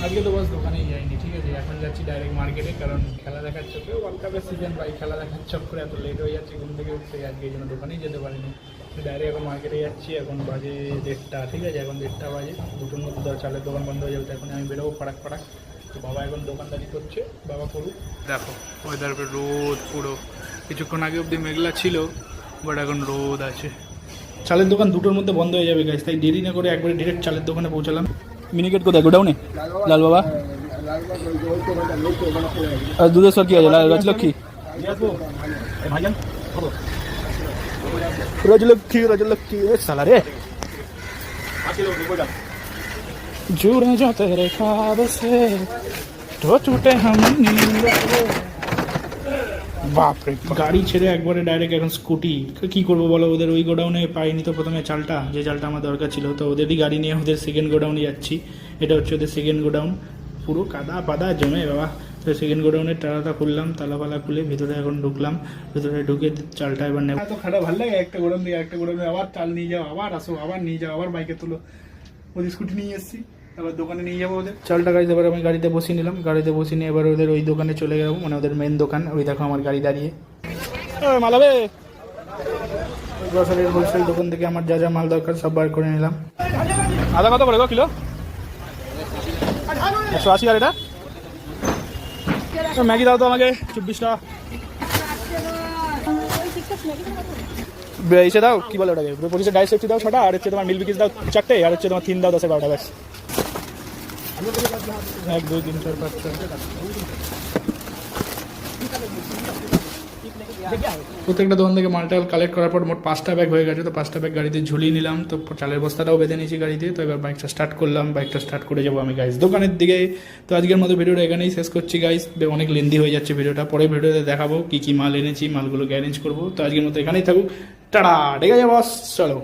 আজকে তো বাস দোকানেই যাইনি, ঠিক আছে। এখন যাচ্ছি ডাইরেক্ট মার্কেটে, কারণ খেলা দেখার চক্করে, ওয়ার্ল্ড কাপের সিজন ভাই, খেলা দেখার চক্করে এত লেট হয়ে যাচ্ছে ঘুম থেকে উঠতে, আজকে এই জন্য দোকানেই যেতে পারিনি। ডাইরেক্ট এখন মার্কেটে যাচ্ছি। এখন বাজে 1:30, ঠিক আছে। এখন 1:30 বাজে, 2টোর মধ্যে চালের দোকান বন্ধ হয়ে যাবে, তো এখন আমি বেরোবো ফারাক ফারাক। তো বাবা এখন দোকানদারি করছে, বাবা করুক। দেখো ওয়েদার রোদ পুরো, কিছুক্ষণ আগে অবধি মেঘলা ছিল, বাট এখন রোদ আছে। চালের দোকান 2টোর মধ্যে বন্ধ হয়ে যাবে গাইস, তাই দেরি না করে একবারে ডিরেক্ট চালের দোকানে পৌঁছালাম। মিনিকেট কোথায়, গোডাউনে? লাল বাবা আর দুধেশ্বর কি আছে? রাজলক্ষ্মী, রাজলক্ষ্মী, রাজলক্ষ্মী সালা রে জুড়ে যাতে রে খাব সে তো টুটে হাম নীল। বাপরে, গাড়ি ছেড়ে একবারে ডাইরেক্ট এখন স্কুটি। কি করবো বলো, ওদের ওই গোডাউনে পাইনি তো প্রথমে চালটা, যে চালটা আমার দরকার ছিল, তো ওদেরই গাড়ি নিয়ে ওদের সেকেন্ড গোডাউনে যাচ্ছি। এটা হচ্ছে ওদের সেকেন্ড গোডাউন, পুরো কাদা পাদা জমে বাবা। তো সেকেন্ড গোডাউনের তালাটা খুললাম, তালাপালা খুলে ভিতরে এখন ঢুকলাম। ভিতরে ঢুকে চালটা এবার নেব। এত খারাপ ভালো লাগে, একটা গোডাউন দিয়ে একটা গোডাউনে আবার চাল নিয়ে যাও, আবার আসো, আবার নিয়ে যাও, আবার বাইকে তুলো। ওদের স্কুটি নিয়ে এসেছি, এবার দোকানে নিয়ে যাবো ওদের চালটা। গাড়িতে এবার আমি গাড়িতে বসিয়ে নিলাম, গাড়িতে বসিয়ে নিয়ে এবার ওদের ওই দোকানে চলে গেলাম, মানে ওদের মেন দোকান। ওই দেখো আমার গাড়ি দাঁড়িয়ে। মালাবে গ্রসারির হোলসেল দোকান থেকে আমার যা যা মাল দরকার সব বার করে নিলাম। আদা কত পড়ে গো কিলো? 180। আর এটা ম্যাগি দাও তো আমাকে 24 টাকা। এসে দাও, কি বলে ওটাকে, 25 ডাই সেফটি দাও 6টা, আর হচ্ছে তোমার মিল বিকিস দাও 4টে, আর হচ্ছে তোমার 3 দাও 10 12টা, ব্যাস। 1 2 3 4 5 প্রত্যেকটা দোকান থেকে মালটাল কালেক্ট করার পর মোট 5টা ব্যাগ হয়ে গেছে। তো 5টা ব্যাগ গাড়িতে ঝুলিয়ে নিলাম, তো চালের বস্তাটাও বেঁধে নিয়েছি গাড়িতে। তো এবার বাইকটা স্টার্ট করলাম, বাইকটা স্টার্ট করে যাবো আমি গাইস দোকানের দিকে। তো আজকের মতো ভিডিওটা এখানেই শেষ করছি গাইস, অনেক লেন্দি হয়ে যাচ্ছে ভিডিওটা। পরে ভিডিওতে দেখাবো কি কি মাল এনেছি, মালগুলোকে অ্যারেঞ্জ করবো। তো আজকের মতো এখানেই থাকুক, টাটা, ঠিক আছে বস, চলো।